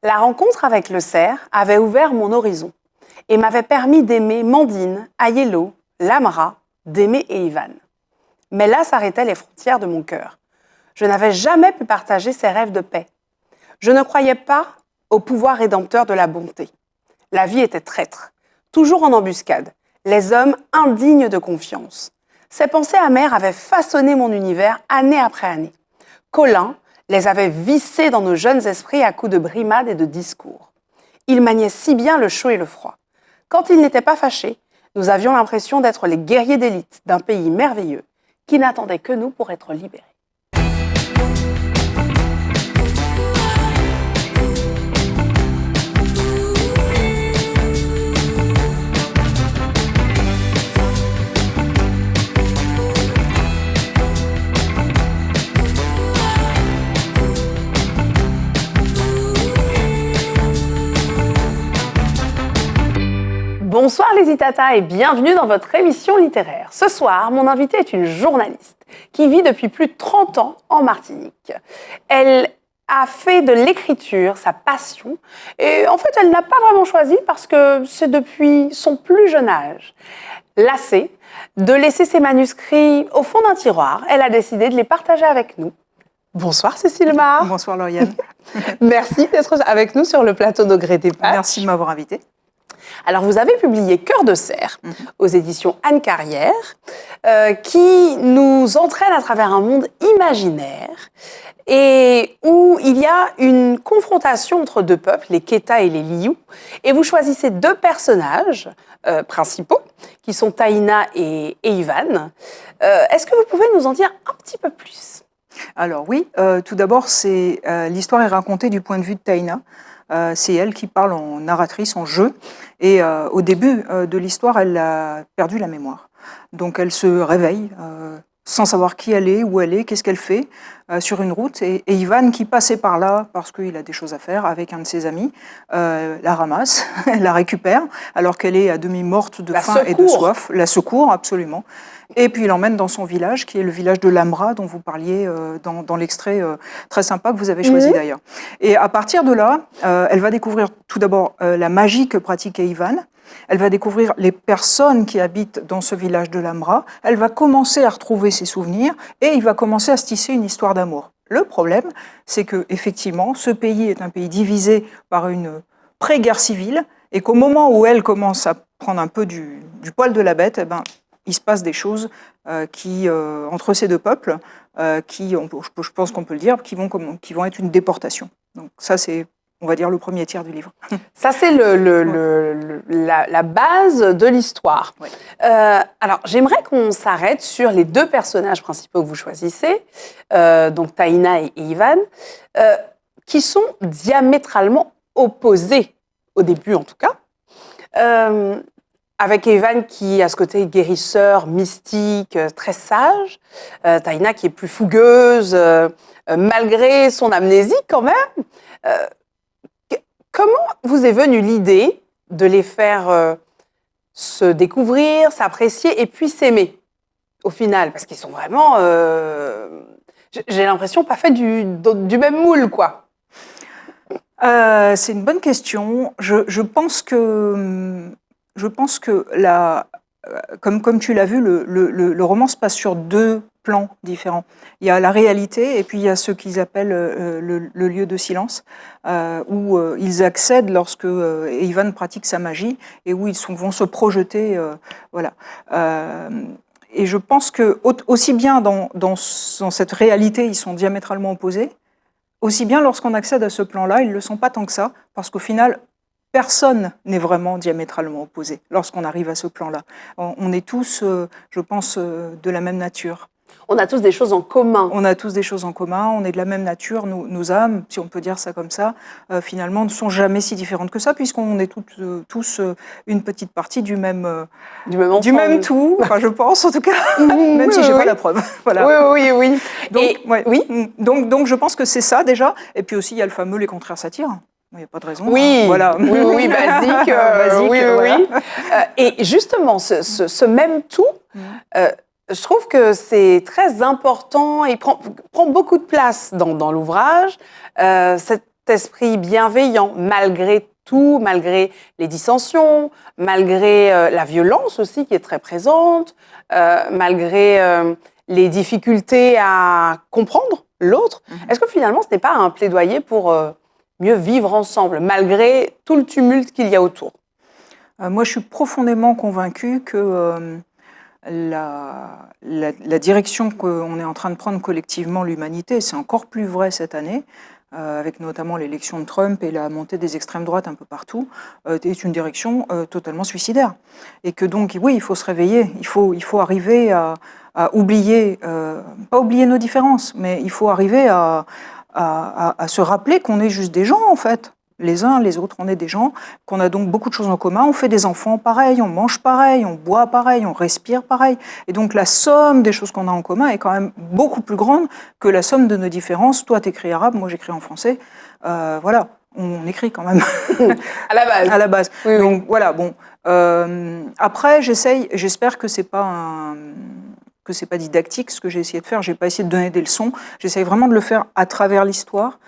La rencontre avec le cerf avait ouvert mon horizon et m'avait permis d'aimer Mandine, Aiello, Lamra, d'aimer et Ivan. Mais là s'arrêtaient les frontières de mon cœur. Je n'avais jamais pu partager ces rêves de paix. Je ne croyais pas au pouvoir rédempteur de la bonté. La vie était traître, toujours en embuscade, les hommes indignes de confiance. Ces pensées amères avaient façonné mon univers année après année. Colin les avait vissées dans nos jeunes esprits à coups de brimades et de discours. Il maniait si bien le chaud et le froid. Quand il n'était pas fâché, nous avions l'impression d'être les guerriers d'élite d'un pays merveilleux qui n'attendait que nous pour être libérés. Bonsoir les Itata et bienvenue dans votre émission littéraire. Ce soir, mon invitée est une journaliste qui vit depuis plus de 30 ans en Martinique. Elle a fait de l'écriture sa passion et en fait, elle n'a pas vraiment choisi parce que c'est depuis son plus jeune âge. Lassée de laisser ses manuscrits au fond d'un tiroir, elle a décidé de les partager avec nous. Bonsoir Cécile Mar. Bonsoir Lauriane. Merci d'être avec nous sur le plateau de Gré Patch. Merci de m'avoir invitée. Alors, vous avez publié Cœur de cerf aux éditions Anne Carrière, qui nous entraîne à travers un monde imaginaire et où il y a une confrontation entre deux peuples, les Kéta et les Liu. Et vous choisissez deux personnages principaux, qui sont Taïna et Ivan. Est-ce que vous pouvez nous en dire un petit peu plus ? Alors oui, tout d'abord, l'histoire est racontée du point de vue de Taïna. C'est elle qui parle en narratrice, en jeu. Et au début de l'histoire, elle a perdu la mémoire. Donc elle se réveille sans savoir qui elle est, où elle est, qu'est-ce qu'elle fait sur une route. Et Ivan, qui passait par là parce qu'il a des choses à faire avec un de ses amis, la ramasse, la récupère, alors qu'elle est à demi morte de faim et de soif. La secourt, absolument. Et puis il l'emmène dans son village, qui est le village de Lamra, dont vous parliez dans l'extrait très sympa que vous avez choisi d'ailleurs. Et à partir de là, elle va découvrir tout d'abord la magie que pratiquait Ivan. Elle va découvrir les personnes qui habitent dans ce village de Lamra. Elle va commencer à retrouver ses souvenirs et il va commencer à se tisser une histoire d'amour. Le problème, c'est que effectivement, ce pays est un pays divisé par une pré-guerre civile et qu'au moment où elle commence à prendre un peu du poil de la bête, il se passe des choses entre ces deux peuples je pense qu'on peut le dire, qui vont être une déportation. Donc ça, c'est, on va dire, le premier tiers du livre. Ça, c'est la base de l'histoire. Oui. Alors, j'aimerais qu'on s'arrête sur les deux personnages principaux que vous choisissez, donc Taïna et Ivan, qui sont diamétralement opposés, au début en tout cas. Avec Ivan qui a ce côté guérisseur, mystique, très sage. Taïna qui est plus fougueuse, malgré son amnésie quand même. Comment vous est venue l'idée de les faire se découvrir, s'apprécier et puis s'aimer au final ? Parce qu'ils sont vraiment, j'ai l'impression, pas faits du même moule, quoi. C'est une bonne question. Je pense que comme tu l'as vu, le roman se passe sur deux plans différents. Il y a la réalité et puis il y a ce qu'ils appellent le lieu de silence, où ils accèdent lorsque Ivan pratique sa magie et où ils vont se projeter. Voilà. Et je pense que aussi bien dans cette réalité, ils sont diamétralement opposés, aussi bien lorsqu'on accède à ce plan-là, ils ne le sont pas tant que ça, parce qu'au final, personne n'est vraiment diamétralement opposé lorsqu'on arrive à ce plan-là. On est tous, je pense, de la même nature. On a tous des choses en commun. On a tous des choses en commun, on est de la même nature. Nos âmes, si on peut dire ça comme ça, finalement ne sont jamais si différentes que ça, puisqu'on est tous une petite partie du même tout, enfin je pense en tout cas, même si je n'ai pas la preuve. Voilà. Oui. Donc je pense que c'est ça déjà. Et puis aussi il y a le fameux les contraires s'attirent. Il n'y a pas de raison. Oui, hein. Voilà. oui, basique. Oui. Et justement, ce même tout, je trouve que c'est très important et prend beaucoup de place dans l'ouvrage. esprit bienveillant, malgré tout, malgré les dissensions, malgré la violence aussi qui est très présente, malgré les difficultés à comprendre l'autre. Est-ce que finalement, ce n'est pas un plaidoyer pour mieux vivre ensemble, malgré tout le tumulte qu'il y a autour? Moi, je suis profondément convaincue que la direction qu'on est en train de prendre collectivement, l'humanité, c'est encore plus vrai cette année, avec notamment l'élection de Trump et la montée des extrêmes droites un peu partout, est une direction totalement suicidaire. Et que donc, oui, il faut se réveiller, il faut arriver à oublier, pas oublier nos différences, mais il faut arriver à se rappeler qu'on est juste des gens, en fait. Les uns, les autres, on est des gens, qu'on a donc beaucoup de choses en commun. On fait des enfants pareil, on mange pareil, on boit pareil, on respire pareil. Et donc la somme des choses qu'on a en commun est quand même beaucoup plus grande que la somme de nos différences. Toi, t'écris arabe, moi j'écris en français. Voilà, on écrit quand même. À la base. À la base. Oui, donc voilà, bon. Après, j'espère que c'est pas didactique ce que j'ai essayé de faire. J'ai pas essayé de donner des leçons. J'essaye vraiment de le faire à travers l'histoire,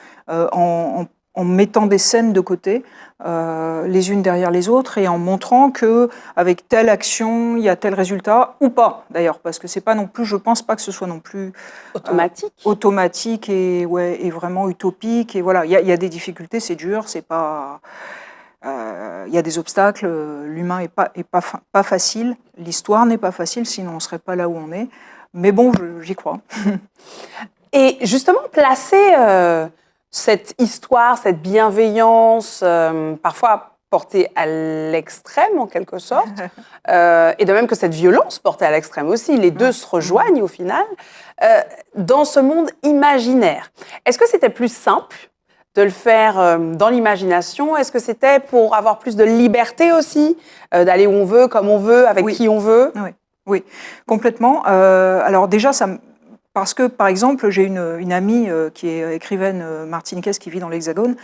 en mettant des scènes de côté, les unes derrière les autres, et en montrant que avec telle action, il y a tel résultat, ou pas d'ailleurs, parce que c'est pas non plus, je pense pas que ce soit non plus automatique et vraiment utopique. Et voilà, il y a des difficultés, c'est dur, c'est pas, il y a des obstacles. L'humain est pas facile, l'histoire n'est pas facile, sinon on serait pas là où on est. Mais bon, j'y crois. Et justement, placer cette histoire, cette bienveillance, parfois portée à l'extrême en quelque sorte, et de même que cette violence portée à l'extrême aussi, les deux se rejoignent au final, dans ce monde imaginaire. Est-ce que c'était plus simple de le faire dans l'imagination? Est-ce que c'était pour avoir plus de liberté aussi, d'aller où on veut, comme on veut, avec qui on veut? Oui, complètement. Alors déjà, parce que, par exemple, j'ai une amie qui est écrivaine martiniquaise qui vit dans l'Hexagone,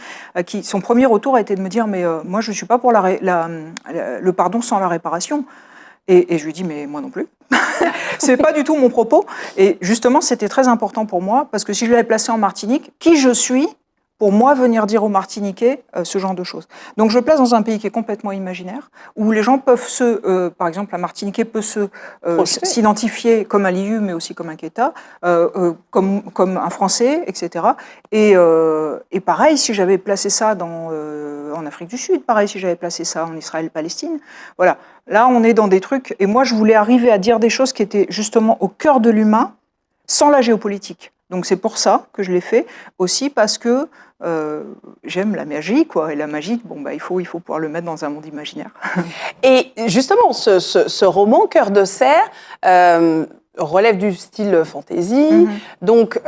son premier retour a été de me dire « mais moi, je ne suis pas pour le pardon sans la réparation ». Et je lui dis « mais moi non plus ». C'est pas du tout mon propos. Et justement, c'était très important pour moi, parce que si je l'avais placé en Martinique, qui je suis pour moi venir dire aux Martiniquais ce genre de choses. Donc je le place dans un pays qui est complètement imaginaire, où les gens peuvent par exemple, un Martiniquais peut s'identifier comme un Liu, mais aussi comme un Keita, comme un Français, etc. Et pareil, si j'avais placé ça en Afrique du Sud, pareil, si j'avais placé ça en Israël-Palestine, voilà. Là, on est dans des trucs, et moi, je voulais arriver à dire des choses qui étaient justement au cœur de l'humain, sans la géopolitique. Donc c'est pour ça que je l'ai fait, aussi parce que j'aime la magie, quoi. Et la magie, il faut pouvoir le mettre dans un monde imaginaire. Et justement, ce roman, Cœur de cerf, relève du style fantasy. Donc,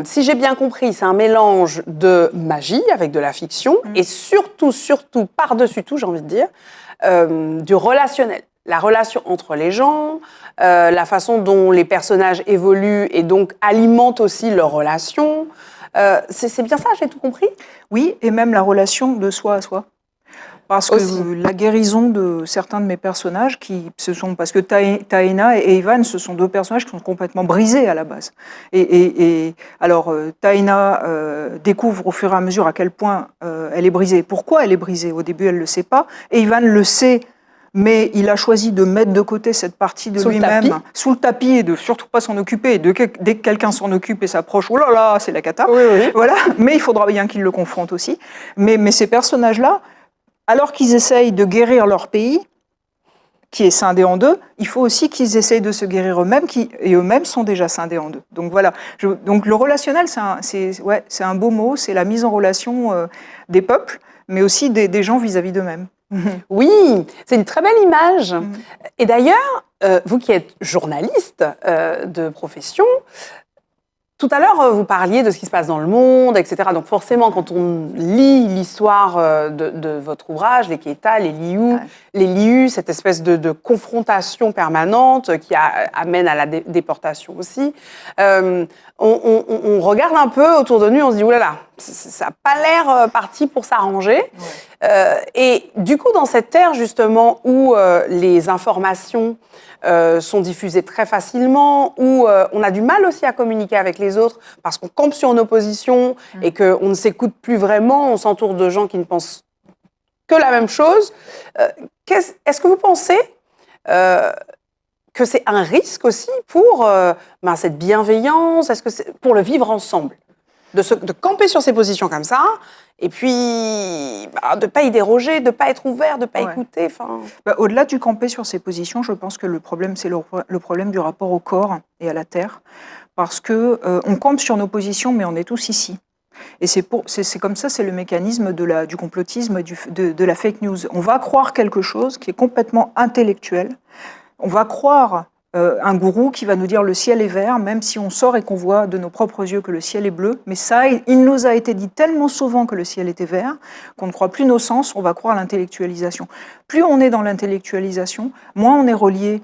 si j'ai bien compris, c'est un mélange de magie avec de la fiction, et surtout, par-dessus tout, j'ai envie de dire, du relationnel. La relation entre les gens, la façon dont les personnages évoluent et donc alimentent aussi leurs relations. C'est bien ça, j'ai tout compris? Oui, et même la relation de soi à soi. Parce que la guérison de certains de mes personnages, parce que Taïna et Ivan, ce sont deux personnages qui sont complètement brisés à la base. Et alors, Taïna découvre au fur et à mesure à quel point elle est brisée. Pourquoi elle est brisée? Au début, elle ne le sait pas. Et Ivan le sait, mais il a choisi de mettre de côté cette partie de lui-même sous le tapis et de surtout pas s'en occuper. Et dès que quelqu'un s'en occupe et s'approche, oh là là, c'est la cata. Oui. Voilà. Mais il faudra bien qu'il le confronte aussi. Mais ces personnages-là, alors qu'ils essayent de guérir leur pays, qui est scindé en deux, il faut aussi qu'ils essayent de se guérir eux-mêmes, et eux-mêmes sont déjà scindés en deux. Donc voilà. Donc le relationnel, c'est un beau mot, c'est la mise en relation des peuples, mais aussi des gens vis-à-vis d'eux-mêmes. Oui, c'est une très belle image. Et d'ailleurs, vous qui êtes journaliste de profession, tout à l'heure, vous parliez de ce qui se passe dans le monde, etc. Donc forcément, quand on lit l'histoire de votre ouvrage, les Keita, les Liu, cette espèce de confrontation permanente qui amène à la déportation aussi, on regarde un peu autour de nous, on se dit, oulala, ça n'a pas l'air parti pour s'arranger. Ouais. Et du coup, dans cette ère justement où les informations sont diffusées très facilement, où on a du mal aussi à communiquer avec les autres parce qu'on campe sur nos positions et qu'on ne s'écoute plus vraiment, on s'entoure de gens qui ne pensent que la même chose. Est-ce que vous pensez que c'est un risque aussi pour cette bienveillance, est-ce que c'est pour le vivre ensemble, de camper sur ses positions comme ça, et puis de ne pas y déroger, de ne pas être ouvert, de ne pas écouter. Au-delà du camper sur ses positions, je pense que le problème, c'est le problème du rapport au corps et à la terre, parce que on campe sur nos positions, mais on est tous ici. Et c'est comme ça, c'est le mécanisme du complotisme, de la fake news. On va croire quelque chose qui est complètement intellectuel. On va croire un gourou qui va nous dire le ciel est vert, même si on sort et qu'on voit de nos propres yeux que le ciel est bleu. Mais ça, il nous a été dit tellement souvent que le ciel était vert qu'on ne croit plus nos sens, on va croire l'intellectualisation. Plus on est dans l'intellectualisation, moins on est relié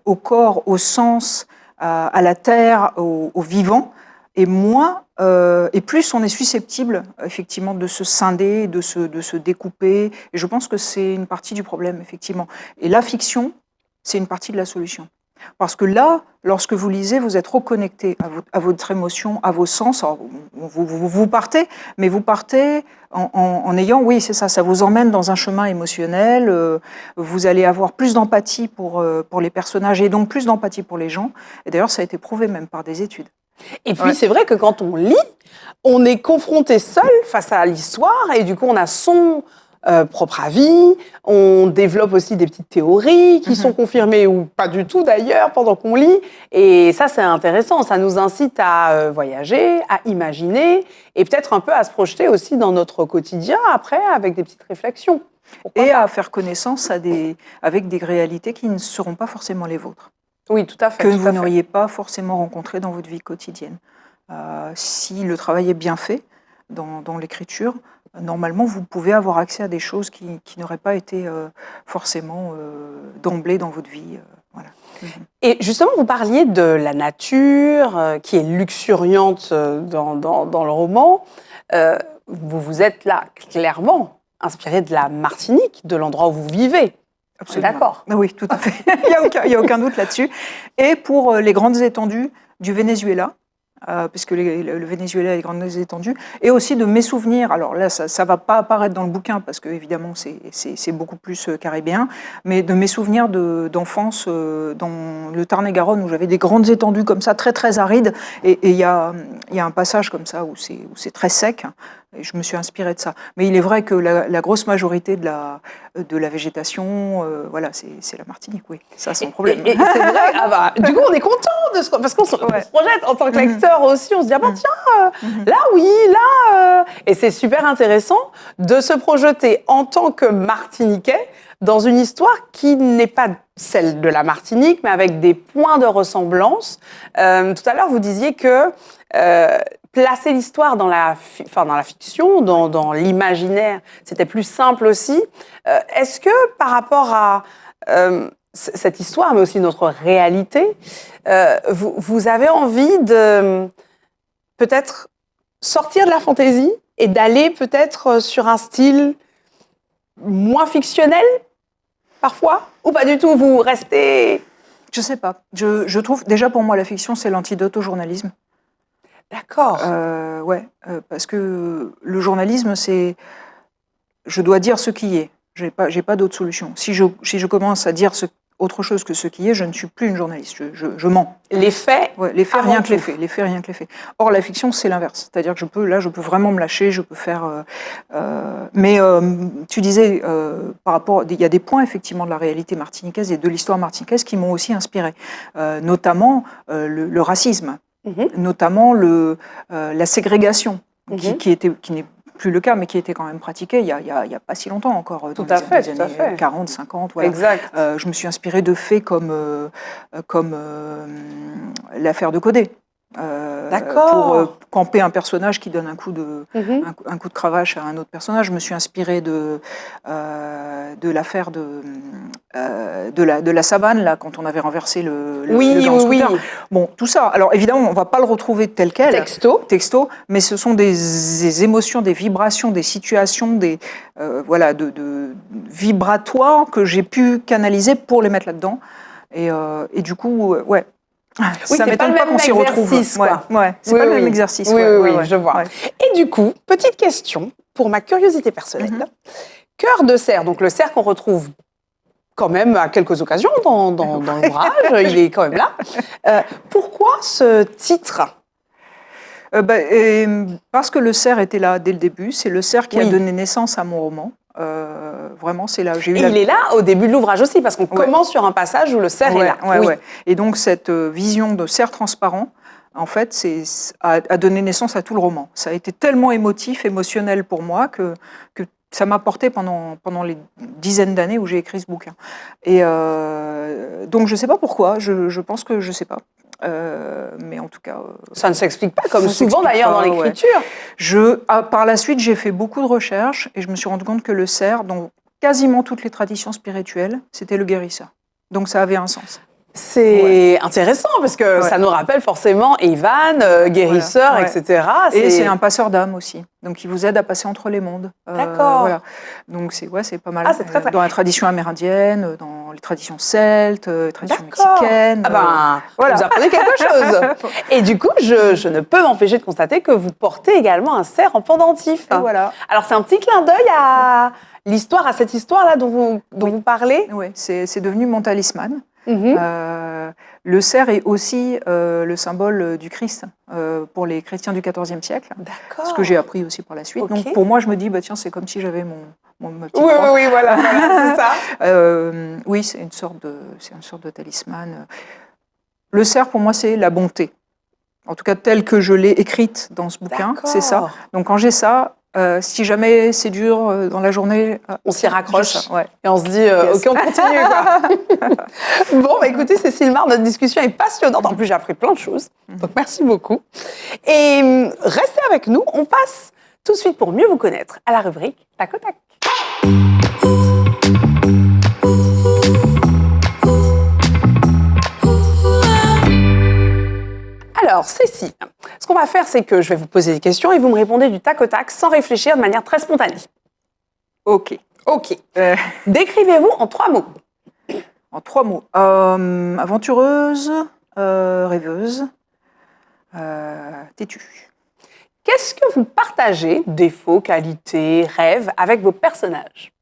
au corps, au sens, à la terre, au vivant, et plus on est susceptible effectivement de se scinder, de se découper. Et je pense que c'est une partie du problème, effectivement. Et la fiction, c'est une partie de la solution. Parce que là, lorsque vous lisez, vous êtes reconnecté à votre émotion, à vos sens. Alors, vous partez, mais vous partez en ayant, oui, c'est ça vous emmène dans un chemin émotionnel. Vous allez avoir plus d'empathie pour les personnages et donc plus d'empathie pour les gens. Et d'ailleurs, ça a été prouvé même par des études. Et puis, c'est vrai que quand on lit, on est confronté seul face à l'histoire et du coup, on a son propre avis, on développe aussi des petites théories qui sont confirmées ou pas du tout d'ailleurs pendant qu'on lit. Et ça, c'est intéressant. Ça nous incite à voyager, à imaginer et peut-être un peu à se projeter aussi dans notre quotidien après avec des petites réflexions. Et à faire connaissance avec des réalités qui ne seront pas forcément les vôtres. Oui, tout à fait. Que vous n'auriez pas forcément rencontré dans votre vie quotidienne. Si le travail est bien fait dans l'écriture, normalement, vous pouvez avoir accès à des choses qui n'auraient pas été forcément d'emblée dans votre vie. Voilà. Et justement, vous parliez de la nature qui est luxuriante dans le roman. Vous êtes là clairement inspiré de la Martinique, de l'endroit où vous vivez. Absolument. D'accord. Oui, tout à fait. Il n'y a aucun doute là-dessus. Et pour les grandes étendues du Venezuela, puisque le Venezuela a les grandes étendues, et aussi de mes souvenirs. Alors là, ça ne va pas apparaître dans le bouquin, parce que évidemment c'est beaucoup plus caribéen, mais de mes souvenirs d'enfance dans le Tarn-et-Garonne, où j'avais des grandes étendues comme ça, très très arides, et il y a un passage comme ça où c'est très sec, et je me suis inspirée de ça. Mais il est vrai que la grosse majorité de la végétation, voilà, c'est la Martinique, oui, ça sans problème. Et c'est vrai, du coup on est content parce qu'on se projette en tant que lecteur aussi, on se dit tiens, là oui, là, et c'est super intéressant de se projeter en tant que Martiniquais dans une histoire qui n'est pas celle de la Martinique, mais avec des points de ressemblance. Tout à l'heure, vous disiez que placer l'histoire dans la fiction, dans l'imaginaire, c'était plus simple aussi. Est-ce que par rapport à cette histoire, mais aussi notre réalité, vous avez envie de peut-être sortir de la fantaisie et d'aller peut-être sur un style moins fictionnel, parfois, ou pas du tout, vous restez... Je sais pas. Je trouve, déjà pour moi, la fiction, c'est l'antidote au journalisme. D'accord. Parce que le journalisme, c'est... Je dois dire ce qui est. J'ai pas d'autre solution. Si je commence à dire autre chose que ce qui est, je ne suis plus une journaliste. Je mens. Les faits. Les faits, rien que les faits. Les faits, rien que les faits. Or, la fiction, c'est l'inverse. C'est-à-dire que je peux vraiment me lâcher, je peux faire. Mais tu disais, par rapport, il y a des points effectivement de la réalité martiniquaise et de l'histoire martiniquaise qui m'ont aussi inspirée, notamment le racisme, notamment la ségrégation, qui n'est plus le cas, mais qui était quand même pratiqué il y a pas si longtemps encore, dans les années 40, 50. Voilà. Exact. Je me suis inspirée de faits comme l'affaire de Caudet. D'accord. pour camper un personnage qui donne un coup de cravache à un autre personnage. Je me suis inspirée de l'affaire de la savane, là, quand on avait renversé le grand scooter. Bon, tout ça. Alors évidemment, on ne va pas le retrouver tel quel. Texto, mais ce sont des émotions, des vibrations, des situations, de vibratoires que j'ai pu canaliser pour les mettre là-dedans. Et du coup, ouais. Ça m'étonne pas qu'on s'y retrouve. C'est pas le même exercice. Oui, je vois. Ouais. Et du coup, petite question pour ma curiosité personnelle. Cœur de cerf, donc le cerf qu'on retrouve quand même à quelques occasions dans l'ouvrage, il est quand même là. Pourquoi ce titre ? Parce que le cerf était là dès le début. C'est le cerf qui a donné naissance à mon roman. Vraiment, c'est là. Il est là au début de l'ouvrage aussi, parce qu'on commence sur un passage où le cerf est là. Et donc, cette vision de cerf transparent, en fait, a donné naissance à tout le roman. Ça a été tellement émotionnel pour moi que ça m'a porté pendant les dizaines d'années où j'ai écrit ce bouquin. Et donc, je ne sais pas pourquoi. Je pense que je ne sais pas. Mais en tout cas, ça ne s'explique pas, comme souvent d'ailleurs dans l'écriture. Par la suite, j'ai fait beaucoup de recherches et je me suis rendu compte que le cerf, dans quasiment toutes les traditions spirituelles, c'était le guérisseur. Donc ça avait un sens. C'est intéressant parce que ça nous rappelle forcément Ivan, guérisseur, etc. Et c'est un passeur d'âme aussi. Donc il vous aide à passer entre les mondes. D'accord. Voilà. Donc c'est pas mal. C'est très... Dans la tradition amérindienne, dans les traditions celtes, les traditions mexicaines. Vous apprenez quelque chose. Et du coup, je ne peux m'empêcher de constater que vous portez également un cerf en pendentif. Et voilà. Alors c'est un petit clin d'œil à cette histoire-là dont vous parlez. Oui, c'est devenu mon talisman. Le cerf est aussi le symbole du Christ pour les chrétiens du XIVe siècle. D'accord. Ce que j'ai appris aussi par la suite. Okay. Donc pour moi, je me dis, tiens, c'est comme si j'avais ma petite croix. Oui, voilà, c'est ça. Oui, c'est une sorte de talisman. Le cerf, pour moi, c'est la bonté. En tout cas, telle que je l'ai écrite dans ce bouquin, c'est ça. Donc quand j'ai ça, si jamais c'est dur dans la journée, on s'y raccroche et on se dit ok, on continue quoi. Bon, écoutez Cécile Marc, notre discussion est passionnante. En plus, j'ai appris plein de choses. Donc merci beaucoup. Et restez avec nous. On passe tout de suite pour mieux vous connaître à la rubrique Tac au tac. Alors, Cécile, ce qu'on va faire, c'est que je vais vous poser des questions et vous me répondez du tac au tac sans réfléchir, de manière très spontanée. Ok. Décrivez-vous en 3 mots. En 3 mots. Aventureuse, rêveuse, têtue. Qu'est-ce que vous partagez, défauts, qualités, rêves, avec vos personnages ?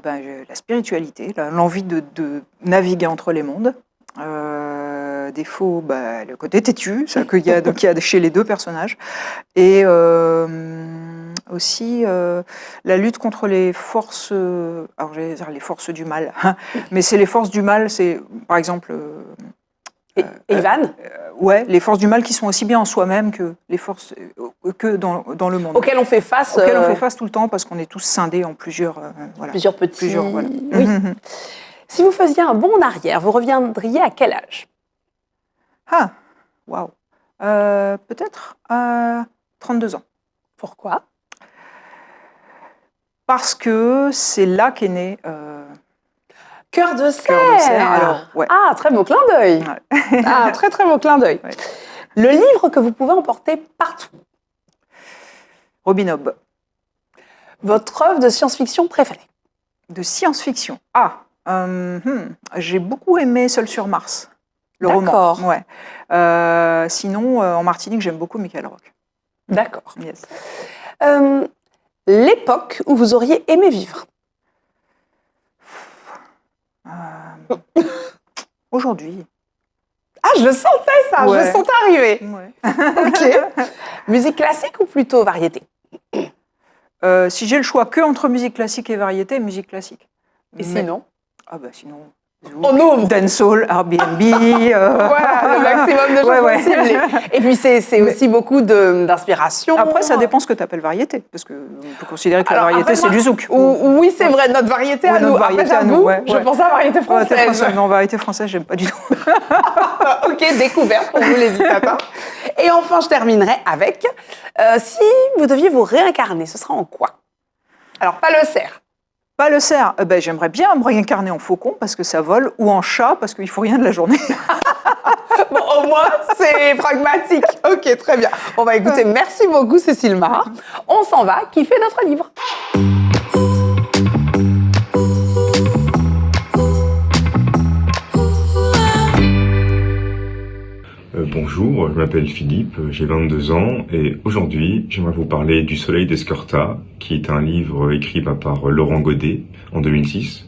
La spiritualité, l'envie de naviguer entre les mondes. Défaut, le côté têtu, ça qu'il y a chez les deux personnages, et aussi la lutte contre les forces, alors j'allais dire les forces du mal, mais c'est les forces du mal, c'est par exemple Ivan. Les forces du mal qui sont aussi bien en soi-même que les forces que dans le monde. Auxquelles on fait face. On fait face tout le temps parce qu'on est tous scindés en plusieurs petits. Oui. Si vous faisiez un bond en arrière, vous reviendriez à quel âge ? Waouh. Peut-être à 32 ans. Pourquoi ? Parce que c'est là qu'est né... Cœur de cerf. Alors, très beau clin d'œil. Très très beau clin d'œil. Le livre que vous pouvez emporter partout. Robin Hobb. Votre œuvre de science-fiction préférée. De science-fiction. J'ai beaucoup aimé Seul sur Mars. Le roman. Sinon, en Martinique, j'aime beaucoup Michael Rock. D'accord. Yes. L'époque où vous auriez aimé vivre. Aujourd'hui. Je le sentais ça, je le sentais arriver. Ok. Musique classique ou plutôt variété ? Si j'ai le choix que entre musique classique et variété, musique classique. Sinon ? Sinon... On ouvre. Dancehall, Airbnb. Le maximum de choses possibles. Et puis, c'est aussi beaucoup d'inspiration. Après, ça dépend ce que tu appelles variété. Parce qu'on peut considérer que la variété, c'est du zouk. Oui, c'est vrai, notre variété à nous. Après, j'avoue, je pense à la variété française. Non, variété française, j'aime pas du tout. Ok, découverte pour vous les Itata. Et enfin, je terminerai avec, si vous deviez vous réincarner, ce sera en quoi? Alors, pas le cerf. Pas le cerf. J'aimerais bien me réincarner en faucon parce que ça vole, ou en chat parce qu'il faut rien de la journée. Bon, au moins, c'est pragmatique. Ok, très bien. Bon, bah écoutez, merci beaucoup, Cécile Marr. On s'en va, kiffer notre livre. Bonjour, je m'appelle Philippe, j'ai 22 ans et aujourd'hui j'aimerais vous parler du Soleil d'Escorta, qui est un livre écrit par Laurent Godet en 2006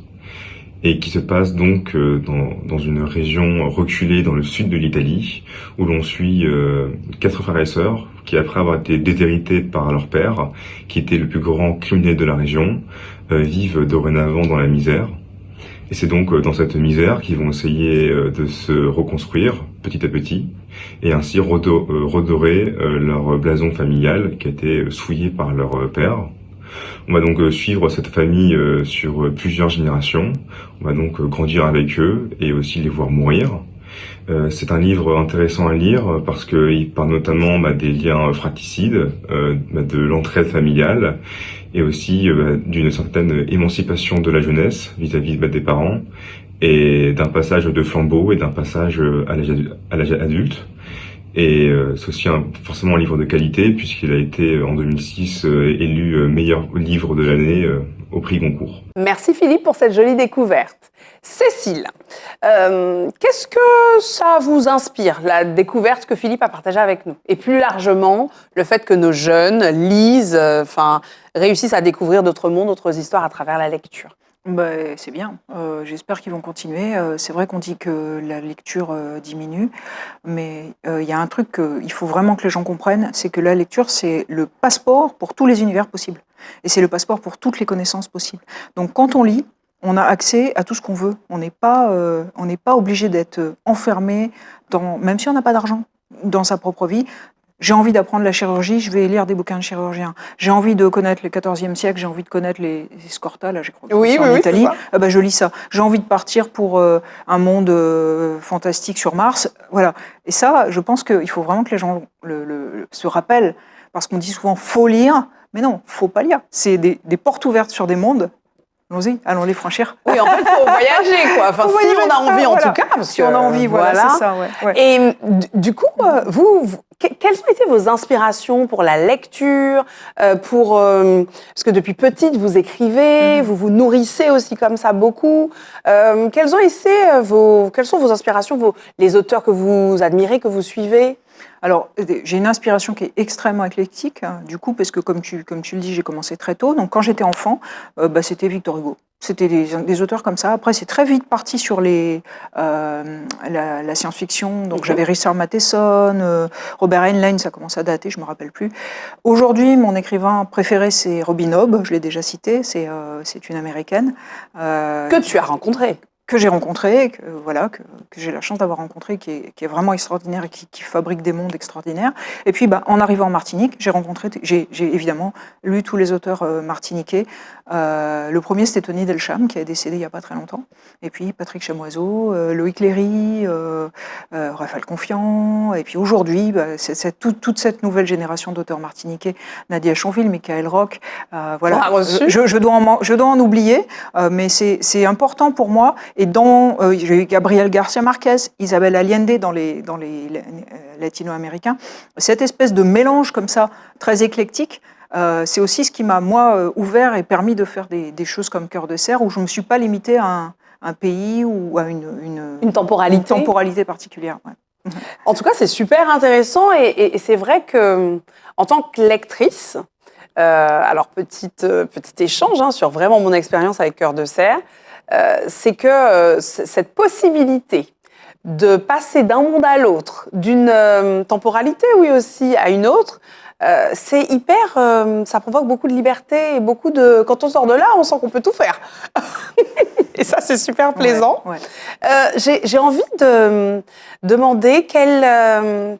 et qui se passe donc dans une région reculée dans le sud de l'Italie où l'on suit 4 frères et sœurs qui, après avoir été déshérités par leur père, qui était le plus grand criminel de la région, vivent dorénavant dans la misère. Et c'est donc dans cette misère qu'ils vont essayer de se reconstruire petit à petit et ainsi redorer leur blason familial qui a été souillé par leur père. On va donc suivre cette famille sur plusieurs générations. On va donc grandir avec eux et aussi les voir mourir. C'est un livre intéressant à lire parce qu'il parle notamment des liens fratricides, de l'entraide familiale et aussi d'une certaine émancipation de la jeunesse vis-à-vis des parents et d'un passage de flambeau et d'un passage à l'âge adulte. Et c'est aussi forcément un livre de qualité puisqu'il a été en 2006 élu meilleur livre de l'année au prix Goncourt. Merci Philippe pour cette jolie découverte. Cécile, qu'est-ce que ça vous inspire, la découverte que Philippe a partagée avec nous? Et plus largement, le fait que nos jeunes lisent, réussissent à découvrir d'autres mondes, d'autres histoires à travers la lecture. C'est bien. J'espère qu'ils vont continuer. C'est vrai qu'on dit que la lecture diminue, mais il y a un truc qu'il faut vraiment que les gens comprennent, c'est que la lecture, c'est le passeport pour tous les univers possibles. Et c'est le passeport pour toutes les connaissances possibles. Donc quand on lit, on a accès à tout ce qu'on veut. On n'est pas obligé d'être enfermé, même si on n'a pas d'argent, dans sa propre vie. J'ai envie d'apprendre la chirurgie, je vais lire des bouquins de chirurgiens. J'ai envie de connaître le XIVe siècle, j'ai envie de connaître les Scorta, là, je crois que c'est en Italie. Je lis ça. J'ai envie de partir pour un monde fantastique sur Mars. Voilà. Et ça, je pense qu'il faut vraiment que les gens se rappellent, parce qu'on dit souvent « faut lire », mais non, faut pas lire. C'est des portes ouvertes sur des mondes. Allons-y, allons les franchir. Oui, en fait, il faut voyager, quoi. Enfin, si on a envie, en tout cas. Parce si on a envie, voilà. C'est ça, ouais. Et du coup, quelles ont été vos inspirations pour la lecture, parce que depuis petite, vous écrivez, vous vous nourrissez aussi comme ça beaucoup. Quelles sont vos inspirations, les auteurs que vous admirez, que vous suivez? Alors, j'ai une inspiration qui est extrêmement éclectique, du coup, parce que comme tu le dis, j'ai commencé très tôt. Donc, quand j'étais enfant, c'était Victor Hugo. C'était des auteurs comme ça. Après, c'est très vite parti sur la science-fiction. Donc, j'avais Richard Matheson, Robert Heinlein, ça commence à dater, je me rappelle plus. Aujourd'hui, mon écrivain préféré, c'est Robin Hobb. Je l'ai déjà cité. C'est une américaine. Que tu as rencontrée. Que j'ai rencontré, que j'ai la chance d'avoir rencontré, qui est vraiment extraordinaire et qui fabrique des mondes extraordinaires. Et puis, en arrivant en Martinique, j'ai évidemment lu tous les auteurs martiniquais. Le premier, c'était Tony Delcham, qui est décédé il n'y a pas très longtemps. Et puis, Patrick Chamoiseau, Loïc Léry, Raphaël Confiant. Et puis, aujourd'hui, c'est toute cette nouvelle génération d'auteurs martiniquais, Nadia Chonville, Michael Roch. Voilà. Je dois en oublier, mais c'est important pour moi. Et j'ai eu Gabriel Garcia Marquez, Isabelle Allende dans les latino-américains. Cette espèce de mélange comme ça, très éclectique, c'est aussi ce qui m'a, moi, ouvert et permis de faire des choses comme Cœur de cerf, où je ne me suis pas limitée à un pays ou à une temporalité particulière. Ouais. En tout cas, c'est super intéressant et c'est vrai que, en tant que lectrice, alors petit échange sur vraiment mon expérience avec Cœur de cerf, c'est que cette possibilité de passer d'un monde à l'autre, d'une temporalité, oui aussi, à une autre, c'est hyper, ça provoque beaucoup de liberté et beaucoup de... Quand on sort de là, on sent qu'on peut tout faire. Et ça, c'est super plaisant. Ouais. J'ai envie de demander quel est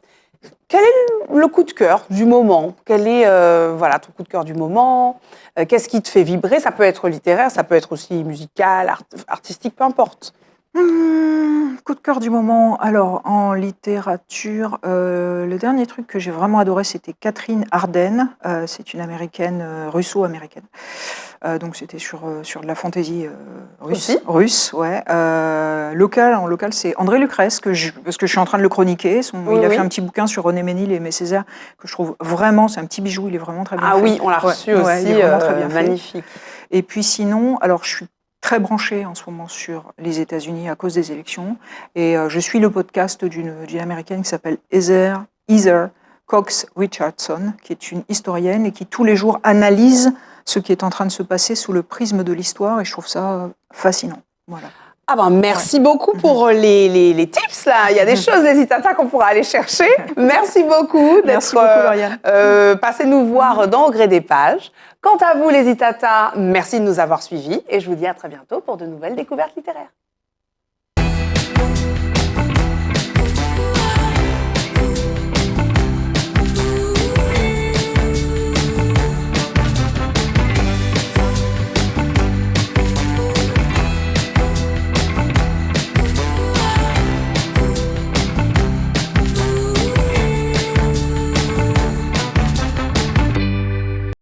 le coup de cœur du moment? Quel est ton coup de cœur du moment? Qu'est-ce qui te fait vibrer? Ça peut être littéraire, ça peut être aussi musical, artistique, peu importe. Coup de cœur du moment. Alors, en littérature, le dernier truc que j'ai vraiment adoré, c'était Catherine Arden. C'est une américaine, russo-américaine. Donc, c'était sur de la fantaisie Aussi russe, ouais. En local, c'est André Lucrèce, parce que je suis en train de le chroniquer. Oui, il a oui. fait un petit bouquin sur René Ménil et Aimé Césaire, que je trouve vraiment, c'est un petit bijou, il est vraiment très bien Ah fait. oui, on l'a reçu Ouais, aussi, il est vraiment très bien fait. magnifique. Et puis sinon, alors je suis très branchée en ce moment sur les États-Unis à cause des élections. Et je suis le podcast d'une américaine qui s'appelle Heather Cox Richardson, qui est une historienne et qui tous les jours analyse ce qui est en train de se passer sous le prisme de l'histoire. Et je trouve ça fascinant. Voilà. Ah ben merci beaucoup pour les tips là. Il y a des choses, les Itata, qu'on pourra aller chercher. Merci beaucoup Merci d'être beaucoup, Lauriane. passé nous voir dans Au gré des pages. Quant à vous, les Itata, merci de nous avoir suivis et je vous dis à très bientôt pour de nouvelles découvertes littéraires.